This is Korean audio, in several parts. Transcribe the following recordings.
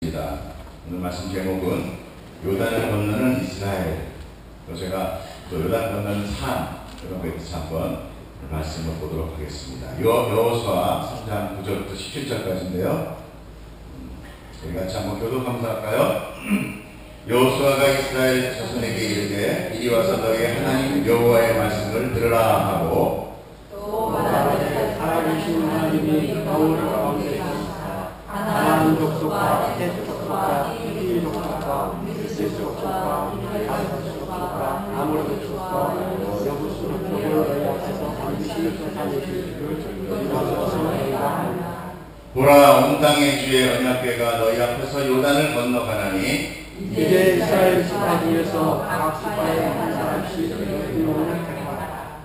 오늘 말씀 제목은 요단을 건너는 이스라엘. 제가 또 요단 건너는 삶 이런 거에 대해서 한번 말씀을 보도록 하겠습니다. 여호수아 3장 9절부터 17절까지인데요. 우리 같이 한번 교독하면서 할까요? 여호수아가 이스라엘 자손에게 이르되 이리 와서 너희 하나님 여호와의 말씀을 들으라 하고 또 말하되 살아계신 하나님이 너희 가운데 계시다. 하나님 족속과 헷 족속과 히브리 족속과 미스의 족속과 가스 족속과 아모리 족속과 여부수를 너희 앞에서 반드시 쫓아내시기를 요구하옵나이다. 보라, 온 땅의 주의 언약궤가 너희 앞에서 요단을 건너가나니 이제 이스라엘 지파 중에서 각 지파에 한 사람씩 이름을 택하라.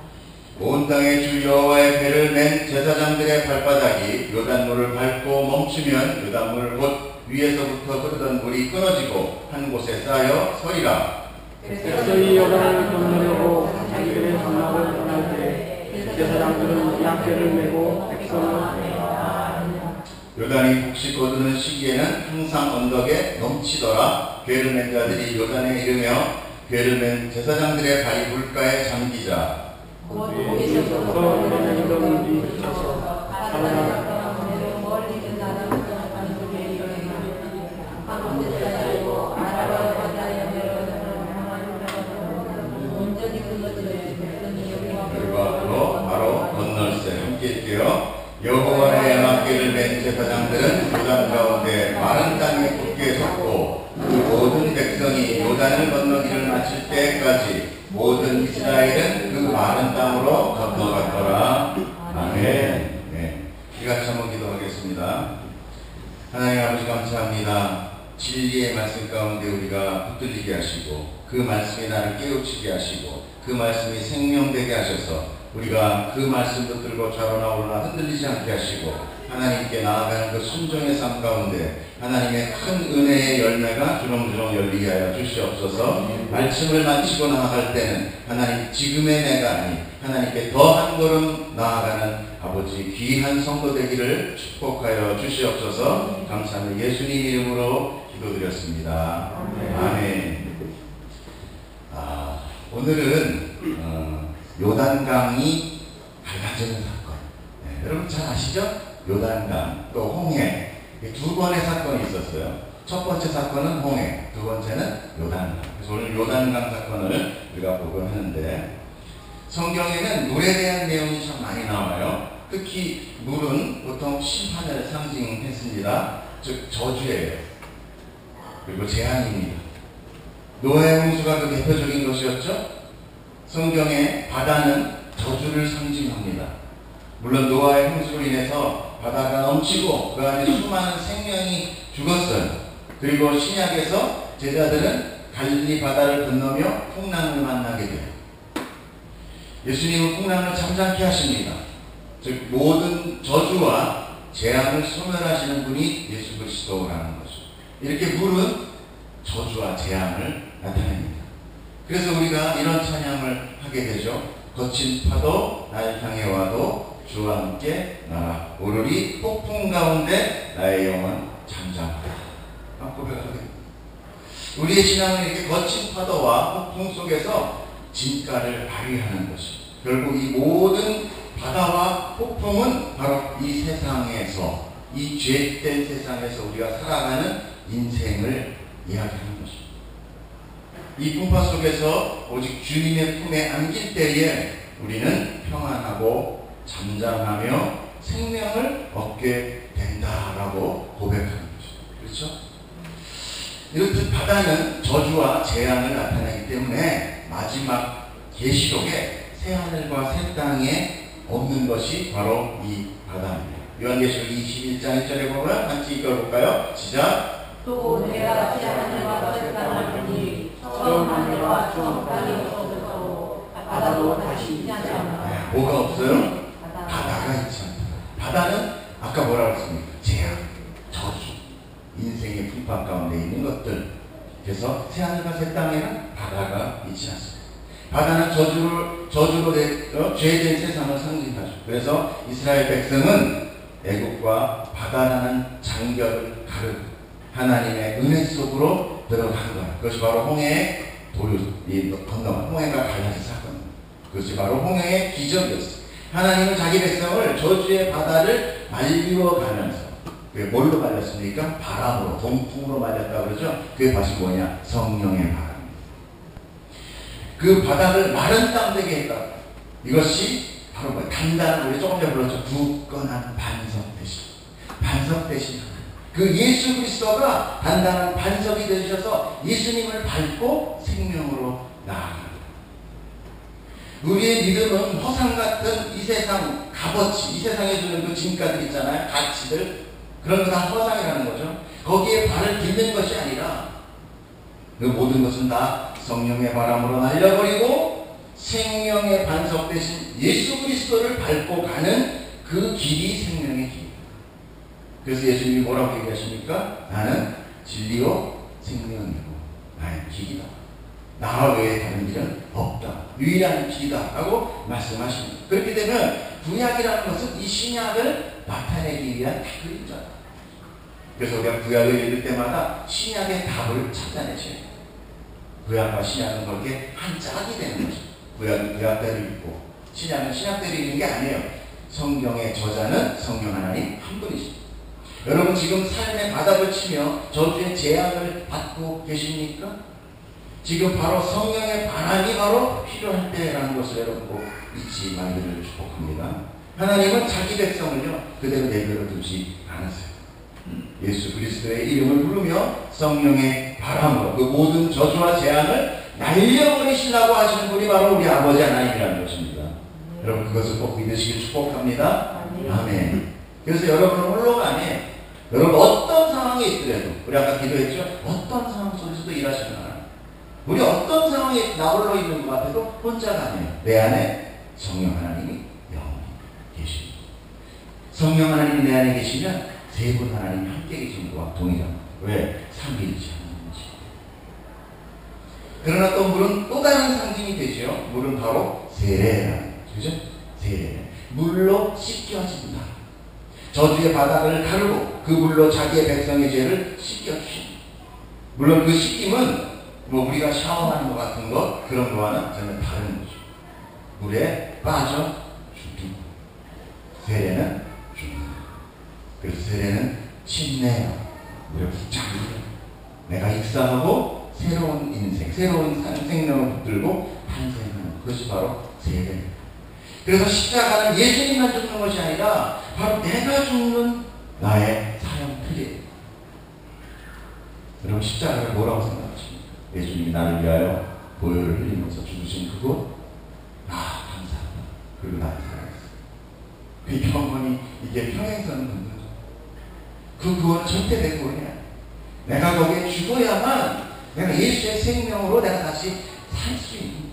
온 땅의 주 여호와의 배를 맨 제사장들의 발바닥이 요단물을 밟고 멈추면 요단물 곧 위에서부터 흐르던 물이 끊어지고 한 곳에 쌓여 서리라. 백성이 요단을 건너려고 자기들의 장막을 떠날 때 제사장들은 약궤를 메고 백성을 요단이 북씩 거두는 시기에는 항상 언덕에 넘치더라. 궤를 맨 자들이 요단에 이르며 궤를 맨 제사장들의 발이 물가에 잠기자. 거기서부터 내리던 물이 그쳐서 살아나라. 그리고 바로 건널세. 함께 할게요. 여호와의 언약궤를 맨 제사장들은 요단 가운데 마른 땅에 굳게 섰고 그 모든 백성이 요단을 건너기를 마칠 때까지 모든 이스라엘은 그 마른 땅으로 건너갔더라. 아멘. 네. 같이 한번 기도하겠습니다. 하나님 아버지 감사합니다. 진리의 말씀 가운데 우리가 붙들리게 하시고 그 말씀이 나를 깨우치게 하시고 그 말씀이 생명되게 하셔서 우리가 그 말씀 붙들고 좌로나 오르나 흔들리지 않게 하시고 하나님께 나아가는 그 순종의 삶 가운데 하나님의 큰 은혜의 열매가 주렁주렁 열리게 하여 주시옵소서. 말씀을 마치고 나아갈 때는 하나님 지금의 내가 아니 하나님께 더 한 걸음 나아가는 아버지 귀한 성도 되기를 축복하여 주시옵소서. 감사합니다. 예수님 이름으로 기도드렸습니다. 아멘. 오늘은 요단강이 갈라지는 사건. 네, 여러분 잘 아시죠? 요단강, 또 홍해. 두 번의 사건이 있었어요. 첫 번째 사건은 홍해, 두 번째는 요단강. 그래서 오늘 요단강 사건을 우리가 보곤 하는데 성경에는 물에 대한 내용이 참 많이 나와요. 특히 물은 보통 심판을 상징했습니다. 즉 저주예요. 그리고 재앙입니다. 노아의 홍수가 그 대표적인 것이었죠. 성경의 바다는 저주를 상징합니다. 물론 노아의 홍수로 인해서 바다가 넘치고 그 안에 수많은 생명이 죽었어요. 그리고 신약에서 제자들은 갈릴리 바다를 건너며 풍랑을 만나게 돼요. 예수님은 풍랑을 잠잠케 하십니다. 즉 모든 저주와 재앙을 소멸하시는 분이 예수 그리스도라는 것이죠. 이렇게 물은 저주와 재앙을 나타냅니다. 그래서 우리가 이런 찬양을 하게 되죠. 거친 파도 날 향해 와도 주와 함께 나라 오르리 폭풍 가운데 나의 영혼 잠잠하라. 고백하게. 우리의 신앙은 이렇게 거친 파도와 폭풍 속에서 진가를 발휘하는 것이 결국 이 모든 바다와 폭풍은 바로 이 세상에서 이 죄된 세상에서 우리가 살아가는 인생을 이야기하는 것입니다. 이 풍파 속에서 오직 주님의 품에 안길 때에 우리는 평안하고 잠잠하며 생명을 얻게 된다라고 고백하는 것입니다. 그렇죠? 이렇듯 바다는 저주와 재앙을 나타내기 때문에 마지막 계시록에 새하늘과 새 땅에 없는 것이 바로 이 바다입니다. 요한계시록 21장 1절에 보면 같이 읽어볼까요? 시작. 또 내가 새하늘과 새 땅을 보니 처음 하늘과 처음 땅이 없어졌고 바다도 다시 있지 않았다. 뭐가 없어요? 바다가 있지 않다. 바다는 아까 뭐라고 했습니까? 재앙, 저주, 인생의 풍파 가운데 있는 것들. 그래서 새하늘과 새 땅에는 바다가 있지 않습니다. 바다는 저주로 죄된 세상을 상징하죠. 그래서 이스라엘 백성은 애국과 바다라는 장벽을 가르고 하나님의 은혜 속으로 들어간 거예요. 그것이 바로 홍해의 건너간 홍해가 갈라진 사건입니다. 그것이 바로 홍해의 기적이었어요. 하나님은 자기 백성을 저주의 바다를 말리러 가면서, 그게 뭘로 말렸습니까? 바람으로, 동풍으로 말렸다고 그러죠. 그게 다시 뭐냐? 성령의 바람입니다. 그 바다를 마른 땅 되게 했다. 이것이 바로 뭐 단단한, 우리 조금 전에 불렀죠. 굳건한 반석 대신. 반석 대신 그 예수 그리스도가 단단한 반석이 되셔서 예수님을 밟고 생명으로 나아갑니다. 우리의 믿음은 허상 같은 이 세상 값어치, 이 세상에 주는 그 진가들 있잖아요. 가치들. 그런 거 다 허상이라는 거죠. 거기에 발을 딛는 것이 아니라 그 모든 것은 다 성령의 바람으로 날려버리고 생명의 반석 대신 예수 그리스도를 밟고 가는 그 길이 생명의 길. 그래서 예수님이 뭐라고 얘기하십니까? 나는 진리요 생명이고 나의 길이다. 나 외에 다른 길은 없다. 유일한 길이다 라고 말씀하십니다. 그렇게 되면 구약이라는 것은 이 신약을 나타내기 위한 그림자다. 그래서 우리가 구약을 읽을 때마다 신약의 답을 찾아내셔야 돼요. 구약과 신약은 그렇게 한 짝이 되는 거죠. 구약은 구약대로 읽고 신약은 신약대로 읽는 게 아니에요. 성경의 저자는 성령 하나님 한 분이십니다. 여러분 지금 삶의 바닥을 치며 저주의 재앙을 받고 계십니까? 지금 바로 성령의 바람이 바로 필요할 때라는 것을 여러분 꼭 잊지 말기를 축복합니다. 하나님은 자기 백성을요 그대로 내버려 두지 않으세요. 예수 그리스도의 이름을 부르며 성령의 바람으로 그 모든 저주와 재앙을 날려버리시려고 하시는 분이 바로 우리 아버지 하나님이라는 것입니다. 여러분 그것을 꼭 믿으시길 축복합니다. 아멘. 그래서 여러분은 홀로간에 여러분 어떤 상황에 있더라도 우리 아까 기도했죠? 어떤 상황 속에서도 일하시는 하나님. 우리 어떤 상황에 나 홀로 있는 것 같아도 혼자가 아니에요. 내 안에 성령 하나님이 영원히 계십니다. 성령 하나님이 내 안에 계시면 세 분 하나님이 함께 계신 것과 동일합니다. 왜? 삼위일체 하나님이시. 그러나 또 물은 또 다른 상징이 되죠. 물은 바로 세례라는 거죠. 그죠? 세례. 물로 씻겨진다. 저주의 바닥을 가르고 그 물로 자기의 백성의 죄를 씻겨주십니다. 물론 그 씻김은 뭐 우리가 샤워하는 것 같은 것 그런 거와는 전혀 다른 거죠. 물에 빠져 죽는 세례는 죽는 거예요. 그래서 세례는 침례예요. 물에 붙잡는 내가 입사하고 새로운 인생, 새로운 생명을 붙들고 탄생하는 그것이 바로 세례입니다. 그래서 십자가는 예수님만 죽는 것이 아니라 바로 내가 죽는 나의 사형틀이에요. 여러분 십자가를 뭐라고 생각하십니까? 예수님이 나를 위하여 보혈을 흘리면서 죽으신 그곳 감사합니다. 그리고 나를 살아있어요. 그 경험이 이게 평행선을 긋는 거죠. 그 구원은 절대 내 구원이 아니에요. 내가 거기에 죽어야만 내가 예수의 생명으로 내가 다시 살 수 있는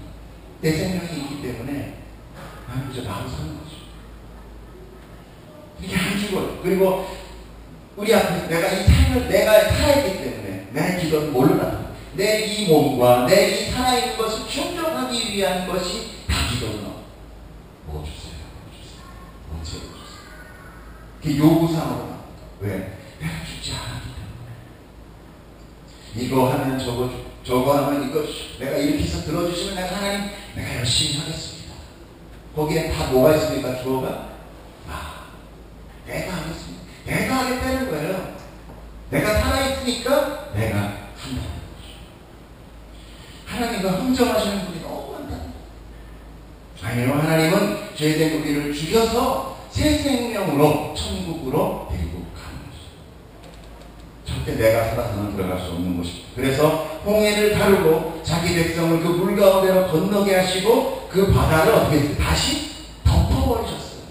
내 생명이 있기 때문에 나는 그저 나로 사는 거죠. 이게 안 죽어요. 그리고 우리 앞에서 내가 이 삶을 내가 살아있기 때문에 내 기도는 뭘로 나타나요? 내 이 몸과 내 이 살아있는 것을 충족하기 위한 것이 다 기도는 뭐 주세요? 뭐 주세요? 뭐 제로 주세요? 그게 요구사항으로 나옵니다. 왜? 내가 죽지 않았기 때문에. 이거 하면 저거 하면 이거 내가 이렇게 해서 들어주시면 내가 하나님 내가 열심히 하겠습니다. 거기에 다 뭐가 있습니까? 주어가? 내가 하겠습니다. 내가 하겠다는 거예요. 내가 살아있으니까 내가 한다는 거죠. 하나님과 흥정하시는 분이 너무 많다. 아니요, 하나님은 죄된 우리를 죽여서 새 생명으로 천국으로 데리고 가는 거죠. 절대 내가 살아서는 들어갈 수 없는 것입니다. 그래서 홍해를 가르고 자기 백성을 그 물 가운데로 건너게 하시고 그 바다를 어떻게 했어요? 다시 덮어버리셨어요.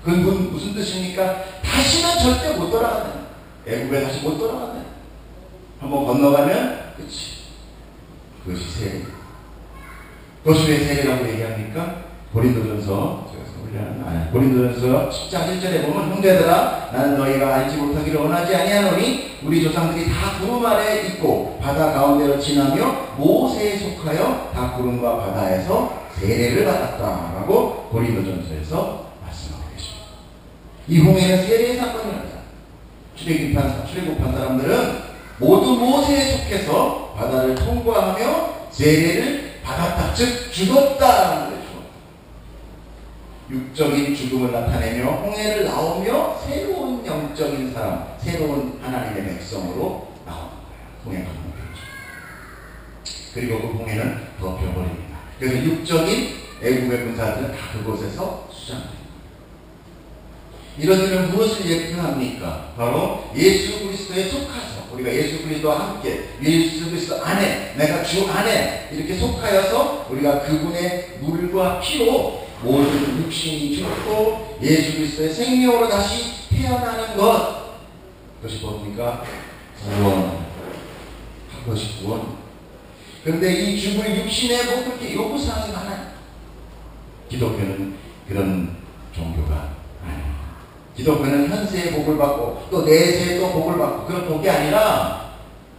그건 무슨 뜻입니까? 다시는 절대 못 돌아간다. 애국에 다시 못 돌아간다. 한번 건너가면 끝이. 그것이 세례. 그것이 왜 세례라고 얘기합니까? 고린도전서 10장 1절에 보면 형제들아 나는 너희가 알지 못하기를 원하지 아니하노니 우리 조상들이 다 구름 아래에 있고 바다 가운데로 지나며 모세에 속하여 다 구름과 바다에서 세례를 받았다 라고 고린도전서에서 말씀하고 계십니다. 이 홍해는 세례의 사건이랍니다. 출애굽한 사람들은 모두 모세에 속해서 바다를 통과하며 세례를 받았다. 즉 죽었다라는 거예요. 육적인 죽음을 나타내며 홍해를 나오며 새로운 영적인 사람, 새로운 하나님의 백성으로 나오는 거예요. 홍해가 건너죠. 그리고 그 홍해는 덮여버립니다. 그래서 육적인 애국의 군사들은 다 그곳에서 수장됩니다. 이런 일은 무엇을 예표합니까? 바로 예수 그리스도에 속하서, 우리가 예수 그리스도와 함께, 예수 그리스도 안에, 내가 주 안에 이렇게 속하여서 우리가 그분의 물과 피로 모든 육신이 죽고 예수 그리스도의 생명으로 다시 태어나는 것, 그것이 뭡니까? 구원. 그것이 구원. 그런데 이 죽을 육신에 뭐 그렇게 요구사항이 많아요. 기독교는 그런 종교가 아니에요. 기독교는 현세의 복을 받고 또 내세에 또 복을 받고 그런 복이 아니라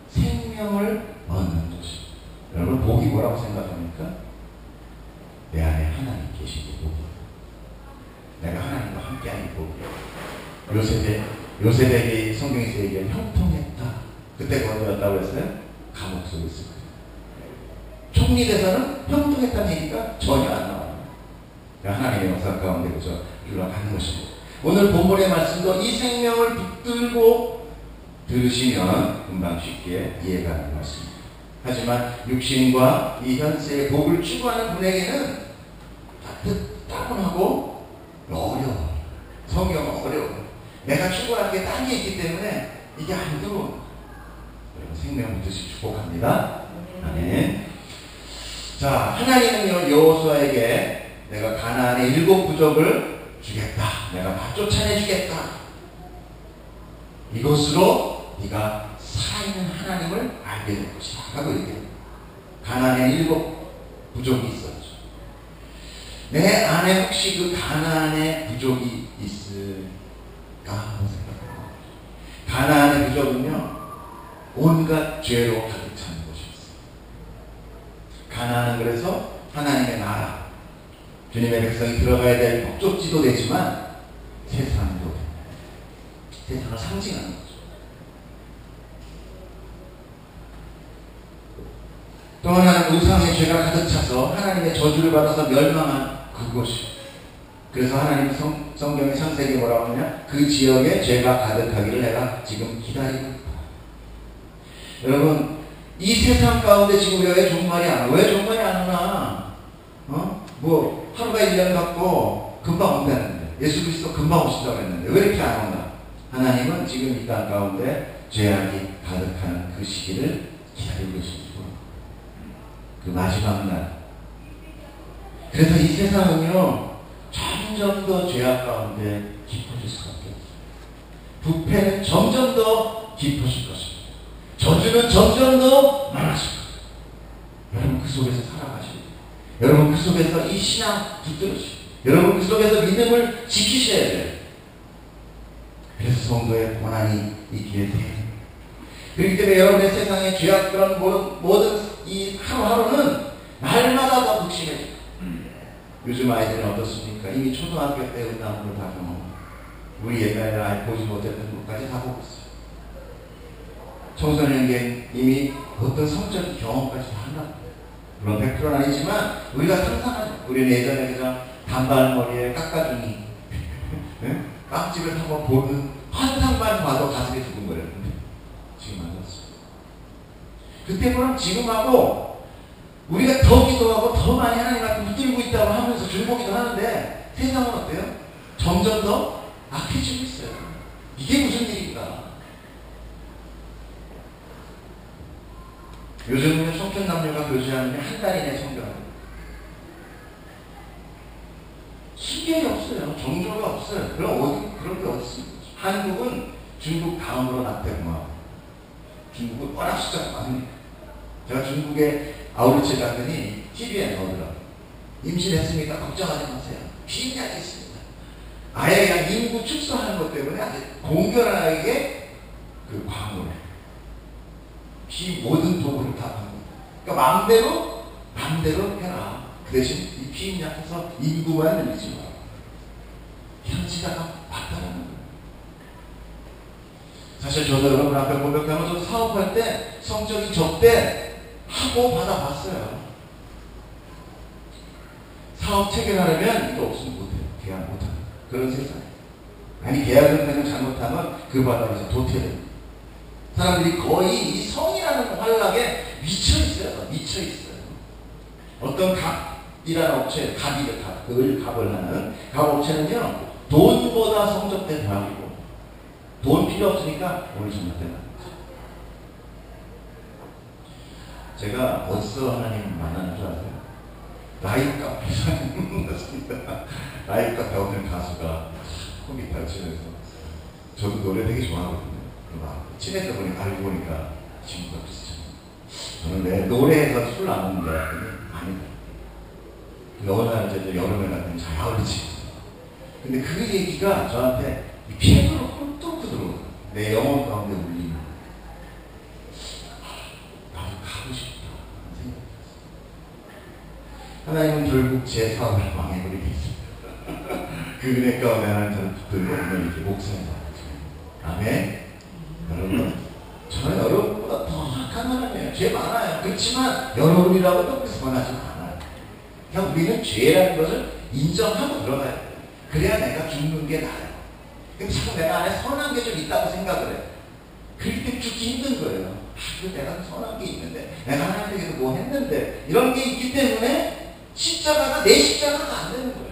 생명을 얻는 것이. 여러분 복이 뭐라고 생각합니까? 내 안에 하나님 계시고 복이에요. 내가 하나님과 함께하는 복이에요. 요셉에게 성경에서 얘기한 형통했다. 그때 거기였다고 했어요? 감옥 속에 있을 거예요. 총리대사는 형통했다는 얘기가 전혀 안 나와요. 하나님의 역사 가운데 그저 흘러가는 것이고, 오늘 본문의 말씀도 이 생명을 붙들고 들으시면 금방 쉽게 이해가 가는 말씀입니다. 하지만 육신과 이 현세의 복을 추구하는 분에게는 따분하고 어려워. 성경은 어려워. 내가 추구하는 게 딴 게 있기 때문에 이게 안 들어오는 거예요. 생명 붙듯이 축복합니다. 아멘. 자, 하나님은요 여호수아에게 내가 가나안의 7 부족을 주겠다. 내가 다 쫓아내주겠다. 이것으로 네가 살아있는 하나님을 알게 될 것이다. 하고 얘기해요. 가나안에 7 부족이 있었죠. 내 안에 혹시 그 가나안의 부족이 있을까 하는 생각을 해요. 가나안의 부족은요 온갖 죄로 가득 찬 곳이었어요. 가나안은 그래서 하나님의 나라, 주님의 백성이 들어가야 될 목적지도 되지만 세상도 세상을 상징하는 거죠. 또 하나는 우상의 죄가 가득 차서 하나님의 저주를 받아서 멸망한 그곳이. 그래서 하나님 성경의 창세기에 뭐라고 하냐? 그 지역에 죄가 가득하기를 내가 지금 기다리고 있다. 여러분 이 세상 가운데 지금 우리가 왜 종말이 안 와? 왜 종말이 안 오나? 뭐 하루가 1년 같고 금방 온다는데, 예수 그리스도 금방 오신다고 했는데 왜 이렇게 안 온다? 하나님은 지금 이 땅 가운데 죄악이 가득한 그 시기를 기다리고 계십니다. 그 마지막 날. 그래서 이 세상은요 점점 더 죄악 가운데 깊어질 수밖에 없어요. 부패는 점점 더 깊어질 것입니다. 저주는 점점 더 많아질 것입니다. 여러분 그 속에서 살아가셔야 돼요. 여러분 그 속에서 이 신앙 붙들으셔야 돼요. 여러분 그 속에서 믿음을 지키셔야 돼요. 그래서 성도의 고난이 있기에 돼요. 그렇기 때문에 여러분의 세상에 죄악 그런 모든 이 하루하루는 날마다 더 극심해져요. 요즘 아이들은 어떻습니까? 이미 초등학교 때 은나무를 다 경험하고 우리 옛날에 아이 보지 못했던 것까지 다 보고 있어요. 청소년에게 이미 어떤 성적인 경험까지 다 한다. 물론 100%는 아니지만 우리가 상상하죠. 우리는 예전에 그냥 단발머리에 깎아주니 깍지를 한번 보는 환상만 봐도 가슴이 두근거렸는데 지금 안 왔어요. 그때보다 지금하고 우리가 더 기도하고 더 많이 하나님 앞에 붙들고 있다고 하면서 즐거기도 하는데 세상은 어때요? 점점 더 악해지고 있어요. 이게 무슨 일입니까? 요즘은 성전 남녀가 교제하는 한 달 이내 성결합니다. 신경이 없어요. 정조가 없어요. 그런 게 어디 있습니까? 한국은 중국 다음으로 낙태구만. 중국은 워낙 숫자가 많으니까. 제가 중국에 아우르체 갔더니 TV에 나오더라고요. 임신했습니까? 걱정하지 마세요. 비행약이 있습니다. 아예 그냥 인구 축소하는 것 때문에 아주 공견하게 그 광고를 모든 도구를 다 합니다. 그러니까 마음대로 해라. 그 대신 이 피임약해서 인구만 늘리지 마라. 현지다가 맞다라는 거예요. 자, 사실 저도 여러분 앞에 고백하면 저도 사업할 때 성적인 접대 하고 받아봤어요. 사업 체결하려면 이거 없으면 못해요. 계약 못하는 그런 세상. 아니 계약을 그냥 잘못하면 그 바닥에서 도태돼요. 사람들이 거의 이 성이라는 활락에 미쳐있어요. 미쳐있어요. 어떤 갑이라는 업체, 갑이를 갑을 하는 갑업체는요, 돈보다 성적대 대학이고, 돈 필요 없으니까 오늘 정말 대박. 제가 어디서 하나님 만나는 줄 아세요? 라이브 카페에서 만났습니다. 라이브 카페 어떤 가수가 컴퓨터 치면서, 저도 노래 되게 좋아하거든요. 친해져 보니까 알고 보니까 친구가 비슷해요. 저는 내 노래에서 술 안 먹는 줄 알았더니 아니다. 어느 날 이제 여름에 갔더니 잘 어울리지. 근데 그 얘기가 저한테 피부로 꿀떡 들어오고 내 영혼 가운데 울리는 나도 가고 싶다 하는 생각이 들었어요. 하나님은 결국 제 사업을 망해버리겠습니다. 그 은혜 가운데 하나님 저는 붙들고 오늘 이렇게 목사에서 아멘. 여러분, 저는 여러분보다 더 악한 하나님이에요. 죄 많아요. 그렇지만 여러분이라고 또 그만하지 않아요. 그냥 우리는 죄라는 것을 인정하고 들어가야 돼요. 그래야 내가 죽는 게 나아요. 근데 자꾸 내가 안에 선한 게 좀 있다고 생각을 해요. 그렇게 죽기 힘든 거예요. 내가 선한 게 있는데, 내가 하나님에게서 뭐 했는데, 이런 게 있기 때문에 십자가가 내 십자가가 안 되는 거예요.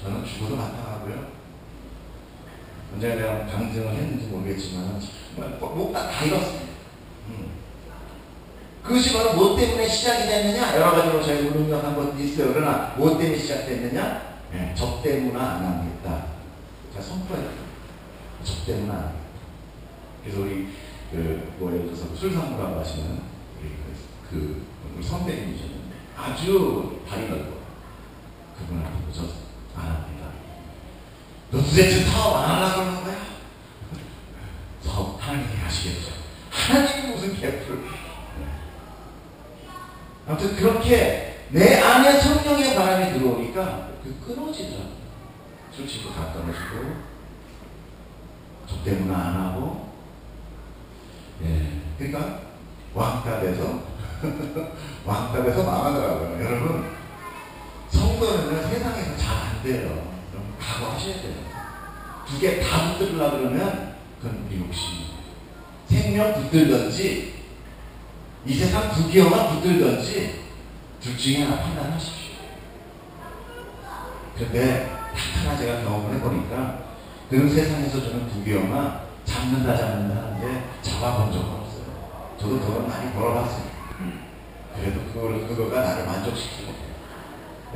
저는 죽어도 마땅하고요. 언제 내가 강증을 했는지 모르겠지만 정말 목다 잃었습니다. 그것이 바로 뭐 때문에 시작이 됐느냐? 여러 가지로 저희 운명한 것도 있어요. 그러나 뭐 때문에 시작됐느냐? 네, 접대문화 안 합니다. 자, 선포해요. 접대문화 안 합니다. 그래서 우리 예를 들어서 술상무라고 하시는 우리 선배님이셨는데 아주 발이 넓고 그분한테 저 안 합니다. 너 도대체 사업 안 하려고 그러는 거야? 사업 하나님이 하시겠죠. 하나님이 무슨 개풀. 아무튼 그렇게 내 안에 성령의 바람이 들어오니까 끊어지더라고요. 술 친구 다 끊어지고 접대문화 안 하고 그러니까 왕따돼서 왕따돼서 망하더라고요. 여러분 성도는 세상에서 잘 안 돼요. 각오하셔야 돼요. 두 개 다 붙들으려고 그러면 그건 우리 욕심이에요. 생명 붙들든지 이 세상 부귀영화 붙들든지 둘 중에 하나 판단하십시오. 그런데 딱 하나 제가 경험을 해보니까 그 세상에서 저는 부귀영화 잡는다 하는데 잡아본 적은 없어요. 저도 돈을 많이 벌어봤습니다. 그래도 그거가 나를 만족시키고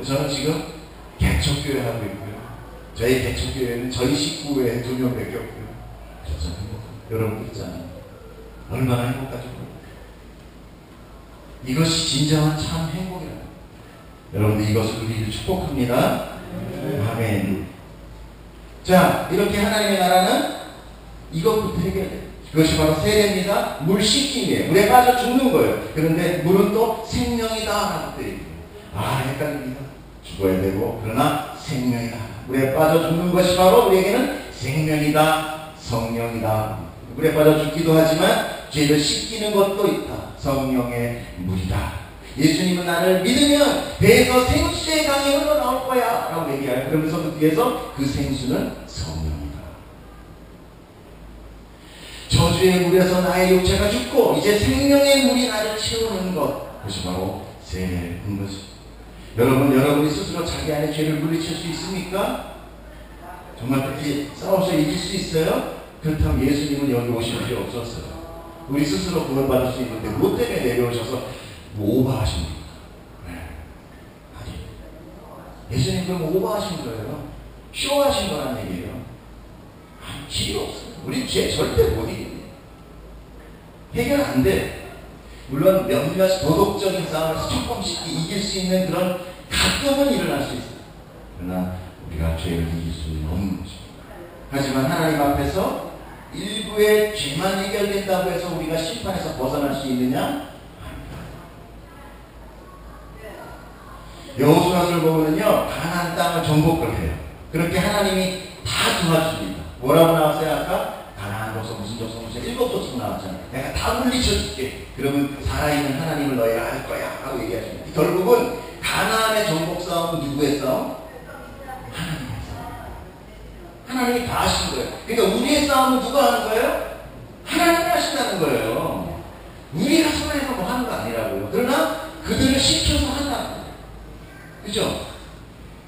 저는 지금 개척교회 하고 있고요. 저희 개척교회는 저희 식구에 2명밖에 없고요. 저는 행복합니다. 여러분 있잖아요. 얼마나 행복하죠. 이것이 진정한 참 행복이라는 거예요. 여러분들 이것을 우리를 축복합니다. 아멘. 자, 이렇게 하나님의 나라는 이것부터 해결돼요. 그것이 바로 세례입니다. 물 씻김이에요. 물에 빠져 죽는 거예요. 그런데 물은 또 생명이다 라고 되어 있고 헷갈립니다. 죽어야 되고 그러나 생명이다. 물에 빠져 죽는 것이 바로 우리에게는 생명이다. 성령이다. 물에 빠져 죽기도 하지만 죄를 씻기는 것도 있다. 성령의 물이다. 예수님은 나를 믿으면 배에서 생수의 강이 흘러나올 거야 라고 얘기해요. 그러면서 그 뒤에서 그 생수는 성령이다. 저주의 물에서 나의 육체가 죽고 이제 생명의 물이 나를 채우는 것, 그것이 바로 세례인 것입니다. 여러분이 스스로 자기 안에 죄를 물리칠 수 있습니까? 정말 그렇게 싸워서 이길 수 있어요? 그렇다면 예수님은 여기 오실 필요 없었어요. 우리 스스로 구원받을 수 있는데 뭐 때문에 내려오셔서 뭐 오버하신 겁니까? 아니, 예수님 그럼 오버하신 거예요. 쇼하신 거란 얘기예요. 아니, 길이 없어요. 우리 죄 절대 못 이깁니다. 해결 안 돼. 물론 몇몇 도덕적인 싸움에서 조금씩 이길 수 있는 그런 가끔은 일어날 수 있어요. 그러나 우리가 죄를 이길 수는 없는 것입니다. 하지만 하나님 앞에서 일부의 죄만 해결된다고 해서 우리가 심판에서 벗어날 수 있느냐? 여호수아를 보면요, 가나안 땅을 정복을 해요. 그렇게 하나님이 다 도와줍니다. 뭐라고 나왔어요 아까? 가나안 족속 무슨 일곱 족속 나왔잖아요. 내가 다 물리쳐줄게. 그러면 살아있는 하나님을 너희가 알 거야 하고 얘기하십니다. 결국은 가나안의 정복 싸움은 누구의 싸움? 하나님의 싸움. 하나님이 다 하신 거예요. 그러니까 우리의 싸움은 누가 하는 거예요? 하나님이 하신다는 거예요. 우리가 손해서 뭐 하는 거 아니라고요. 그러나 그들을 시켜서 한다는 거예요. 그죠?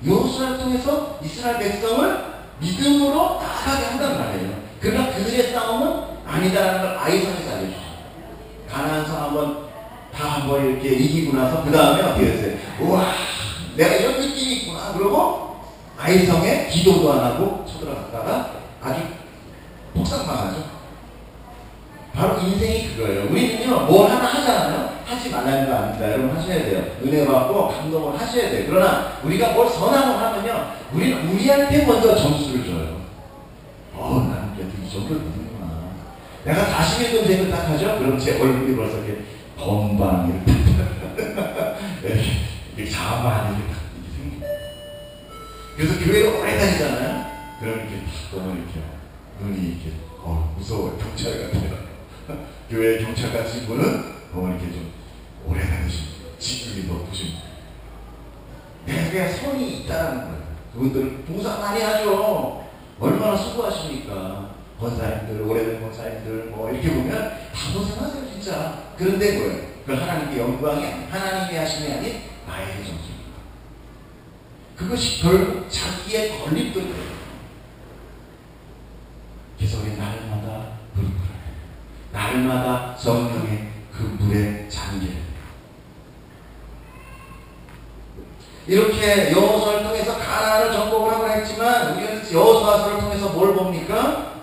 여호수아를 통해서 이스라엘 백성을 믿음으로 나아가게 한단 말이에요. 그러나 그들의 싸움은 아니다라는 걸 아이성에서 알려주죠. 가나안성 한번 이렇게 이기고 나서 그 다음에 어떻게 됐어요? 우와, 내가 이런 느낌이 있구나. 그러고 아이성에 기도도 안 하고 쳐들어갔다가 아주 폭삭망하죠. 바로 인생이 그거예요. 우리는요, 뭘 하나 하잖아요. 하지 말라는 거 아닙니다. 여러분 하셔야 돼요. 은혜 받고 감동을 하셔야 돼요. 그러나 우리가 뭘 선함을 하면요, 우리는 우리한테 먼저 점수를 줘요. 나는 그래도 이 정도를 되는구나. 내가 41점 되면 딱 하죠? 그럼 제 얼굴이 벌써 이렇게 건방, 이렇게 자만 이렇게 딱 생겨요. 그래서 교회를 오래 다니잖아요? 그럼 이렇게 딱 보면 이렇게 눈이 이렇게, 무서워요. 경찰 같아요. 교회 경찰 같은 분은 이렇게 좀 오래 다니신 지금이 높으신 내게 손이 있다는 거예요. 그분들은 봉사 많이 하죠. 얼마나 수고하십니까? 권사님들, 오래된 권사님들 이렇게 보면 다 고생하세요 진짜. 그런데 뭐예요? 그건 하나님께 영광이 아닌, 하나님이 하심이 아닌 나에게 정수입니다. 그것이 결국 자기의 걸림돌이에요. 그래서 우리 날마다 부르짖어요. 날마다 성령의 그 물에 잠겨야 돼요. 이렇게 여호수아를 통해서 가나안을 정복을 하고 했지만 우리는 여호수아서를 통해서 뭘 봅니까?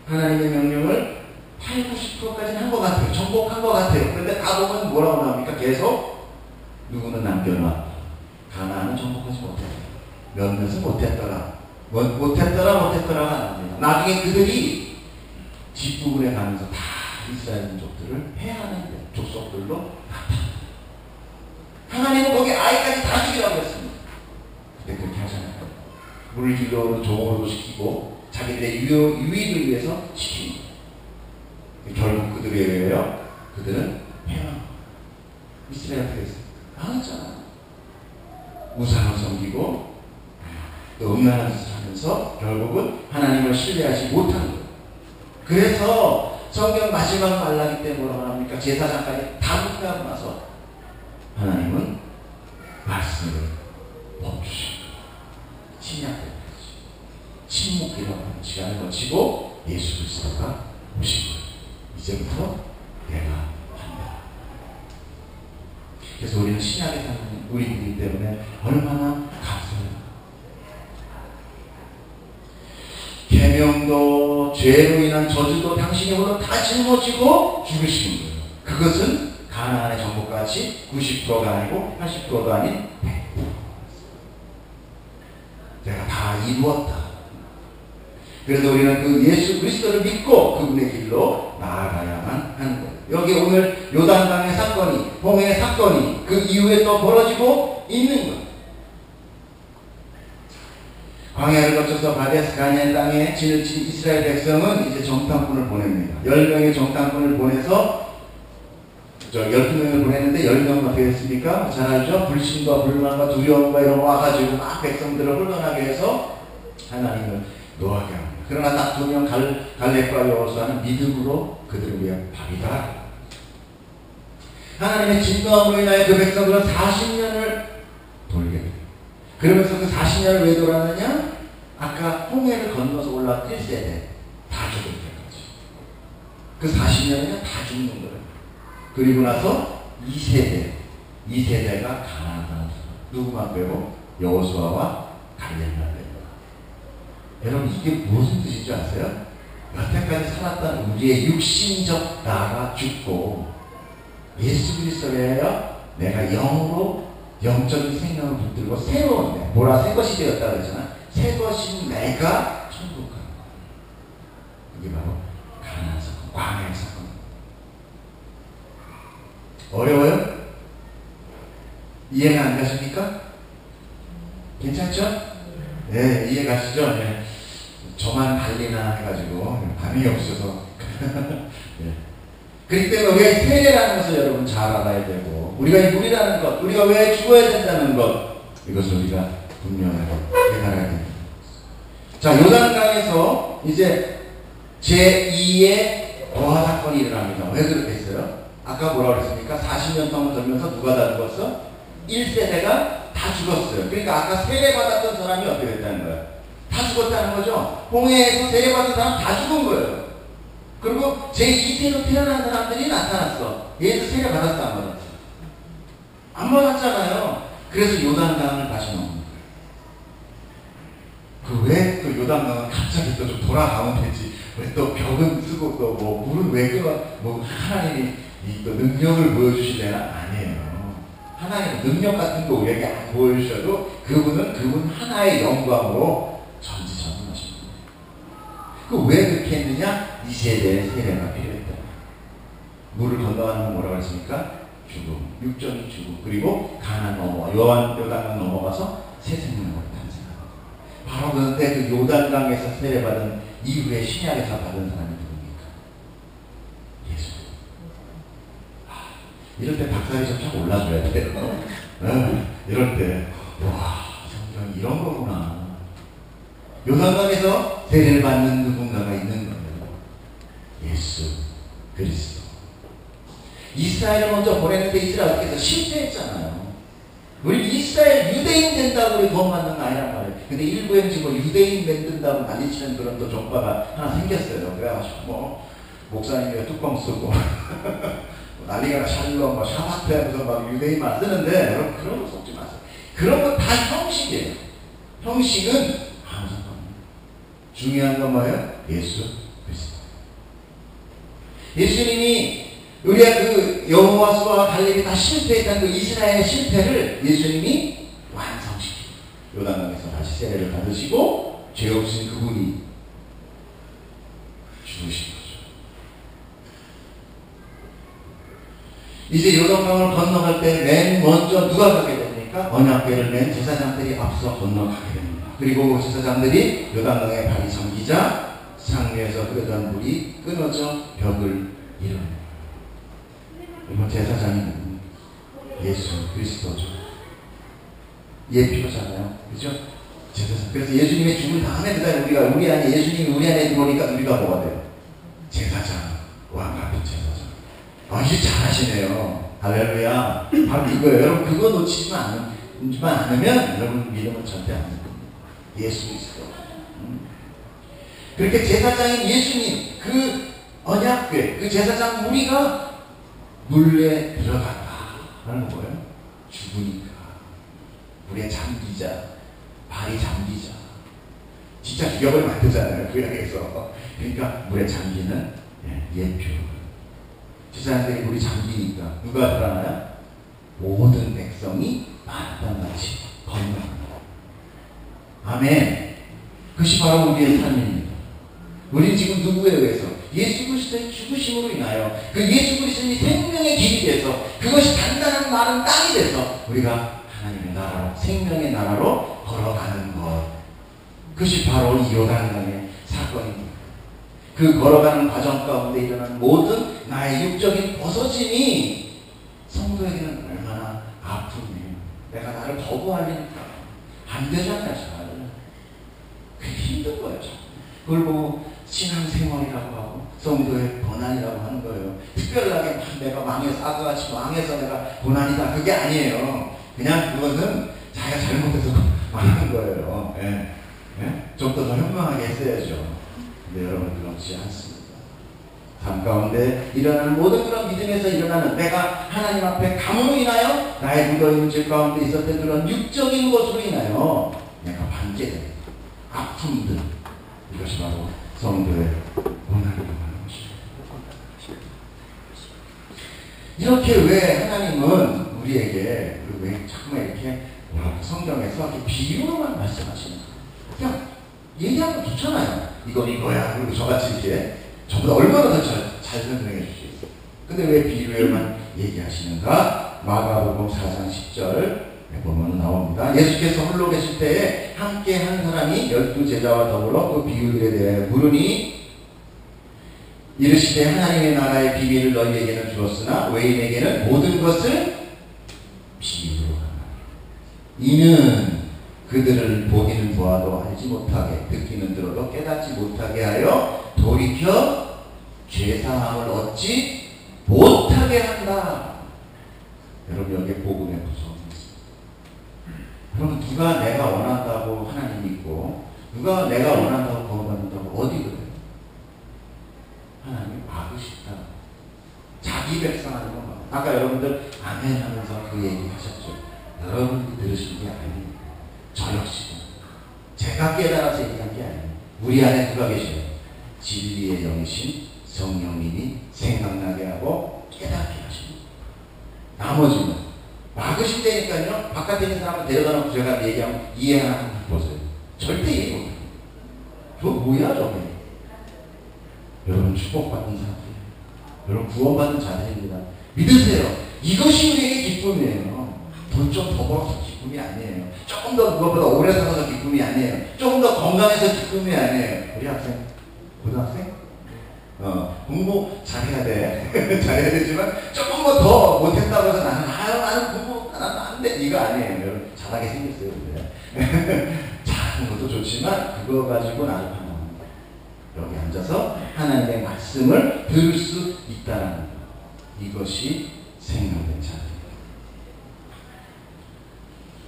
하나님의 명령을 80~90%까지는 한 것 같아요. 정복한 것 같아요. 그런데 다 보면 뭐라고 나옵니까? 계속 누구는 남겨놨다. 가나안은 정복하지 못했다. 몇몇은 못했더라. 못했더라가 아닙니다. 나중에 그들이 뒷부분에 가면서 다 이스라엘 민족들을 해하는 족속들로 나타납니다. 하나님은 거기 아이까지 다 죽이라고 했습니다. 근데 그렇게 하잖아요. 물을 길러오는 종으로도 시키고 자기들의 유익을 위해서 시킵니다. 결국 그들에 의하여 그들은 해방. 이스라엘 앞에서 망했잖아요. 우상을 섬기고 또 음란한 짓을 하면서 결국은 하나님을 신뢰하지 못하는 거예요. 그래서 성경 마지막 말라기 때 뭐라고 합니까? 제사장까지 다 묵다고 나서 하나님은 말씀을 멈추시고 신약 때까지 침묵이라고 하는 시간을 거치고 예수 그리스도가 오신 거예요. 이제부터 내가 한다. 그래서 우리는 신약에 사는 우리이기 때문에 얼마나 감사해요. 계명도 죄로 인한 저주도 당신의 홀로 다 짊어지고 죽으시는 거예요. 그것은 가나안의 정복같이 90%가 아니고 80%가 아닌 100%. 내가 다 이루었다. 그래서 우리는 그 예수 그리스도를 믿고 그분의 길로 나아가야만 하는 거예요. 여기 오늘 요단강의 사건이, 홍해의 사건이 그 이후에 또 벌어지고 있는 거예요. 광야를 거쳐서 바데스 가네안 땅에 지나친 이스라엘 백성은 이제 정탐꾼을 보냅니다. 10명의 정탐꾼을 보내서 12명을 보냈는데 10명은 어떻게 됐습니까? 잘 알죠? 불신과 불만과 두려움과 이런 거 와가지고 막 백성들을 혼란하게 해서 하나님을 노하게 합니다. 그러나 딱 2명 갈렙과 여호수아는 믿음으로 그들을 위해 밥이다. 하나님의 진노함으로 인하여 그 백성들은 40년을 돌게 됩니다. 그러면서 그 40년을 왜 돌았느냐? 아까 홍해를 건너서 올라온 1세대 다 죽을 때까지. 그 40년이면 다 죽는 거예요. 그리고 나서 2세대가 가나안 땅을 누구만 빼고 여호수아와 갈렙만 빼고. 여러분 이게 무슨 뜻인지 아세요? 여태까지 살았던 우리의 육신적 나가 죽고 예수 그리스도에요 내가 영으로 영적인 생명을 붙들고 새로운 내, 보라 새 것이 되었다 그러잖아. 새 것인 내가 천국 가는 거예요. 이게 바로 가나안 사건, 광야의 사건. 어려워요? 이해가 안 가십니까? 괜찮죠? 네, 이해 가시죠? 네. 저만 달리나 해가지고 반응이 없어서 예. 그렇기 때문에 우리가 세례라는 것을 여러분 잘 알아야 되고 우리가 이 물이라는 것, 우리가 왜 죽어야 된다는 것, 이것을 우리가 분명하게 깨달아야 됩니다. 자, 요단강에서 이제 제2의 고아 사건이 일어납니다. 왜 그렇게 했어요? 아까 뭐라고 그랬습니까? 40년 동안 돌면서 누가 다 죽었어? 1세대가 다 죽었어요. 그러니까 아까 세례받았던 사람이 어떻게 됐다는 거예요? 다 죽었다는 거죠. 홍해에서 세례받은 사람 다 죽은 거예요. 그리고 제2세로 태어난 사람들이 나타났어. 얘도 세례받았어, 안 받았어? 안 받았잖아요. 그래서 요단강을 다시 넘는 거예요. 왜 또 요단강은 갑자기 또 좀 돌아가면 되지? 왜 또 벽은 쓰고 또 뭐 물은 왜 끓어? 뭐 하나님이 또 능력을 보여주시려나? 아니에요. 하나님의 능력 같은 거 우리에게 안 보여주셔도 그분은 그분 하나의 영광으로 전지전능하신 거예요. 왜 그렇게 했느냐? 이 세대의 세례가 필요했다. 물을 건너가는 건 뭐라고 했습니까? 죽음, 육정이 죽음, 그리고 가나안 요단강 넘어가서 새 생명을 탄생하고. 바로 그런데 그 요단강에서 세례받은 이후에 신약에서 받은 사람이 누굽니까? 예수. 이럴 때 박살이 좀 쫙 올라줘야 돼요. 이럴 때, 와, 성경 이런 거구나. 요단강에서 세례를 받는 누군가가 있는 거예요. 예수 그리스도. 이스라엘을 먼저 보냈는데 이스라엘 어떻게 해서 실패했잖아요. 우리 이스라엘 유대인 된다고 우리 구원받는 거 아니란 말이에요. 근데 일부엔 지금 유대인 만든다고 난리치는 그런 또 종파가 하나 생겼어요. 그래가지고 뭐 목사님이 뚜껑 쓰고 난리가 샬롬, 샤바트 하면서 막 유대인만 쓰는데 여러분 그런 거 속지 마세요. 그런 거 다 형식이에요. 형식은 아무 상관없어요. 중요한 건 뭐예요? 예수 그리스도. 예수님이 우리가 그 여호와수와 갈렙이 다 실패했다는 그 이스라엘의 실패를 예수님이 완성시키고 요단강에서 다시 세례를 받으시고 죄 없으신 그분이 죽으신 거죠. 이제 요단강을 건너갈 때 맨 먼저 누가 가게 됩니까? 언약궤를 맨 제사장들이 앞서 건너가게 됩니다. 그리고 제사장들이 요단강에 발이 잠기자 상류에서 흐르던 물이 끊어져 벽을 이루는 이번 제사장이 예수 그리스도죠. 예표잖아요. 그죠? 제사장. 그래서 예수님의 죽은 다음에 우리가 우리 안에 예수님이 우리 안에 들어오니까 우리가 뭐가 돼요? 제사장. 왕 같은 제사장. 이제 잘하시네요. 할렐루야. 바로 이거예요. 여러분 그거 놓치지만 않으면 여러분 믿음은 절대 안 됩니다. 예수 그리스도. 그렇게 제사장인 예수님 그 언약궤 그 제사장 우리가 물에 들어갔다 하는 거 뭐예요? 죽으니까 물에 잠기자 발이 잠기자 진짜 죽여버리면 안 되잖아요. 그 약에서. 그러니까 물에 잠기는 예표. 제사장들이 물이 잠기니까 누가 들어가나요? 모든 백성이 마땅같이 건너갑니다. 아멘. 그것이 바로 우리의 삶입니다. 우리는 지금 누구에 의해서? 예수 그리스도의 죽으심으로 인하여 그 예수 그리스도의 생명의 길이 돼서 그것이 단단한 마른 땅이 돼서 우리가 하나님의 나라로 생명의 나라로 걸어가는 것. 그것이 바로 이 요단강의 사건입니다. 그 걸어가는 과정 가운데 일어나는 모든 나의 육적인 벗어짐이 성도에게는 얼마나 아픔이에요. 내가 나를 거부하려니까 안 되잖아요. 잘. 그게 힘든 거예요. 그걸 보고 신앙생활이라고 하고 성도의 고난이라고 하는 거예요. 특별하게 내가 망해서 아까같이 망해서 내가 고난이다 그게 아니에요. 그냥 그것은 자기가 잘못해서 망한 거예요. 예. 예? 좀 더 현명하게 했어야죠. 근데 여러분 그렇지 않습니다. 삶 가운데 일어나는 모든 그런 믿음에서 일어나는 내가 하나님 앞에 감으로 인하여 나의 묻어있는 죄 가운데 있었던 그런 육적인 것으로 인하여 내가 반개된 아픔들 이것이 바로 성도의 고난이라고 하는 것입니다. 이렇게 왜 하나님은 우리에게 왜 자꾸 이렇게 성경에서 이렇게 비유로만 말씀하시는 거예요? 그냥 얘기하면 좋잖아요. 이건 이거야. 그리고 저같이 이렇게 저보다 얼마나 더 잘 설명해 주시겠어요. 근데 왜 비유로만 얘기하시는가? 마가복음 4장 10절 보면 나옵니다. 예수께서 홀로 계실 때에 함께 한 사람이 12제자와 더불어 그 비유들에 대해 물으니 이르시되 하나님의 나라의 비밀을 너희에게는 주었으나 외인에게는 모든 것을 비유로 하나니 이는 그들을 보기는 보아도 알지 못하게 듣기는 들어도 깨닫지 못하게 하여 돌이켜 죄사함을 얻지 못하게 한다. 여러분 여기에 복음의 구성이 있습니다. 그럼 누가 내가 원한다고 하나님 믿고 누가 내가 원한다고 구원받는다고 어디 그래요? 하나님 막으시다. 자기 백성하는 건 막. 아까 여러분들 아멘 하면서 그 얘기 하셨죠. 여러분이 들으신 게 아닙니다. 저 역시도 제가 깨달아서 얘기한 게 아니에요. 우리 안에 누가 계셔요? 진리의 영이신 성령님이 생각나게 하고 깨닫게 하십니다. 나머지는 막으신다니까요. 바깥에 있는 사람을 데려다 놓고 제가 얘기하면 이해하는 보세요. 절대 이해 못해요. 저 뭐야 저게. 여러분 축복받는 사람들이에요. 여러분 구원받는 자들입니다. 믿으세요. 이것이 우리에게 기쁨이에요. 돈 좀 더 벌어서 기쁨이 아니에요. 조금 더 그것보다 오래 살아서 기쁨이 아니에요. 조금 더 건강해서 기쁨이 아니에요. 우리 학생, 고등학생? 공부 잘해야 돼. 잘해야 되지만 조금 더 못했다고 해서 나는 공부 안 돼. 이거 아니에요. 여러분 잘하게 생겼어요. 잘하는 것도 좋지만 그거 가지고 나를 판단합니다. 여기 앉아서 하나님의 말씀을 들을 수 있다는 것. 이것이 생명된 자들.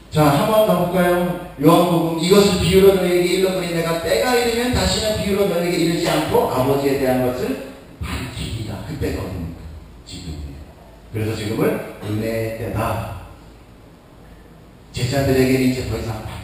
자, 한 번 더 볼까요? 요한복음 이것을 비유로 너에게 일러보니 내가 때가 이르면 다시는 비유로 너에게 이르지 않고 아버지에 대한 것을 밝히리라. 그때가 어딥니까? 지금이에요. 그래서 지금은 은혜의 때다. 제자들에게는 이제 더 이상 밝힙니다.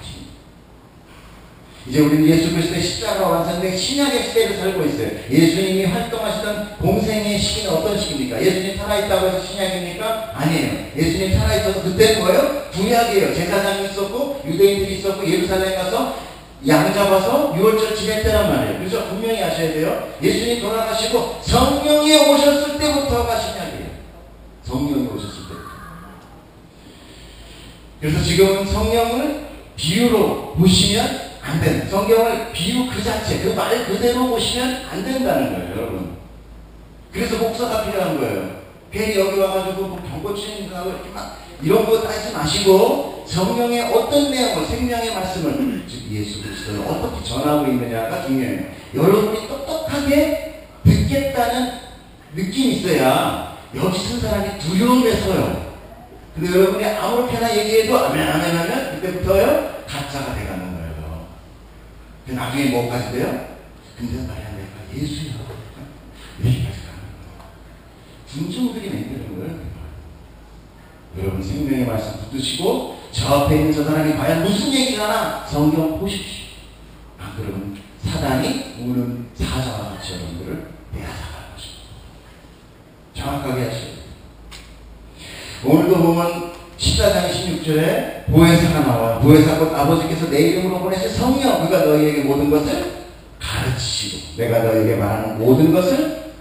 이제 우리는 예수 그리스도의 십자가 완성된 신약의 시대를 살고 있어요. 예수님이 활동하시던 공생의 시기는 어떤 시기입니까? 예수님 살아있다고 해서 신약입니까? 아니에요. 예수님 살아있어서 그때는 뭐예요? 구약이에요. 제사장이 있었고 유대인들이 있었고 예루살렘 가서 양 잡아서 유월절 지낼 때란 말이에요. 그래서 분명히 아셔야 돼요. 예수님 돌아가시고 성령이 오셨을 때부터가 신약이에요. 성령이 오셨을 때부터. 그래서 지금은 성령을 비유로 보시면 안 된다. 성경을 비유 그 자체, 그 말 그대로 보시면 안 된다는 거예요, 여러분. 그래서 목사가 필요한 거예요. 괜히 여기 와가지고 뭐 병고치는다고 이렇게 막 이런 거 따지 마시고 성령의 어떤 내용을, 생명의 말씀을, 즉 예수 그리스도를 어떻게 전하고 있느냐가 중요해요. 여러분이 똑똑하게 듣겠다는 느낌이 있어야 여기 쓴 사람이 두려움에 서요. 근데 여러분이 아무렇게나 얘기해도 아멘 아멘 하면 그때부터요 가짜가 돼가는 거예요. 나중에 뭐까지 돼요? 근데 말이야 내가 예수야. 여기까지 가는 거예요. 군중들이 만드는 거예요. 여러분 생명의 말씀 붙드시고 저 앞에 있는 저 사람이 과연 무슨 얘기를 하나 성경 보십시오. 안 그러면 사단이 우는 사자와 같이 여러분들을 빼앗아갈 것입니다. 정확하게 하셔야 돼요. 오늘도 보면 14장 16절에 보혜사가 나와요. 보혜사 곧 아버지께서 내 이름으로 보내신 성령, 그가 너희에게 모든 것을 가르치시고 내가 너희에게 말하는 모든 것을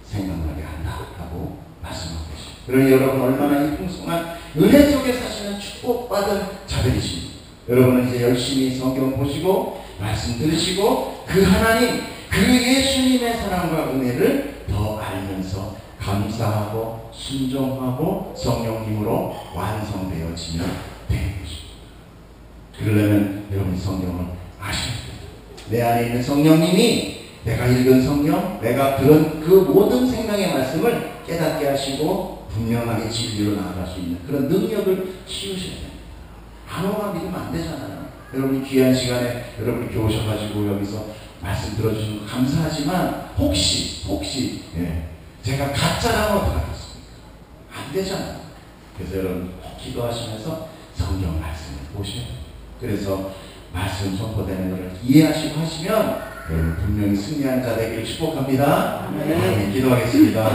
생각나게 한다 라고 말씀하고 계십니다. 그러니 여러분 얼마나 이 풍성한 은혜 속에 사시는 축복받은 자들이십니다. 여러분은 이제 열심히 성경 보시고 말씀 들으시고 그 하나님, 그 예수님의 사랑과 은혜를 더 알면서 감사하고 순종하고 성령님으로 완성되어지면 되는 것입니다. 그러려면 여러분이 성경을 아셔야 됩니다. 내 안에 있는 성령님이 내가 읽은 성경, 내가 들은 그 모든 생명의 말씀을 깨닫게 하시고 분명하게 진리로 나아갈 수 있는 그런 능력을 키우셔야 됩니다. 아무나 믿으면 안 되잖아요. 여러분이 귀한 시간에 여러분이 이렇게 오셔가지고 여기서 말씀 들어주시는 거 감사하지만 혹시 제가 가짜라면 어떡하겠습니까? 안 되잖아요. 그래서 여러분 기도하시면서 성경 말씀을 보셔요. 그래서 말씀 선포되는 것을 이해하시고 하시면 여러분 분명히 승리한 자 되기를 축복합니다. 네. 기도하겠습니다.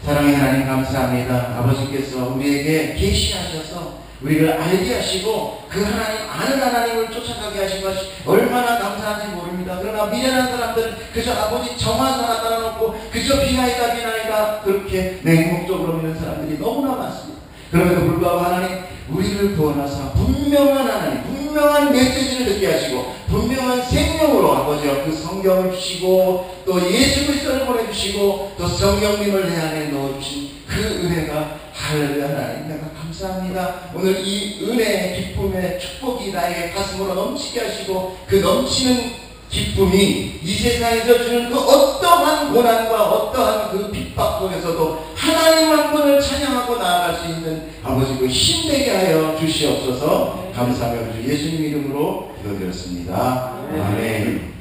사랑의 하나님 감사합니다. 아버지께서 우리에게 계시하셔서 우리를 알게 하시고 그 하나님, 아는 하나님을 쫓아가게 하신 것이 얼마나 감사한지 모릅니다. 그러나 미련한 사람들은 그저 아버지 정한 하나 따라놓고 그저 비나이다 그렇게 냉목적으로 믿는 사람들이 너무나 많습니다. 그럼에도 불구하고 하나님 우리를 구원하사 분명한 하나님, 분명한 메시지를 듣게 하시고 분명한 생명으로 아버지와 그 성경을 주시고 또 예수 그리스도를 보내주시고 또 성령님을 내 안에 넣어주신 그 은혜가 할렐루야 하나님 내가 감사합니다. 오늘 이 은혜의 기쁨의 축복이 나에게 가슴으로 넘치게 하시고 그 넘치는 기쁨이 이 세상에서 주는 그 어떠한 고난과 어떠한 그 핍박 속에서도 하나님 한 분을 찬양하고 나아갈 수 있는 아버지 그 힘내게 하여 주시옵소서. 감사하며 주 예수님 이름으로 기도드렸습니다. 아멘.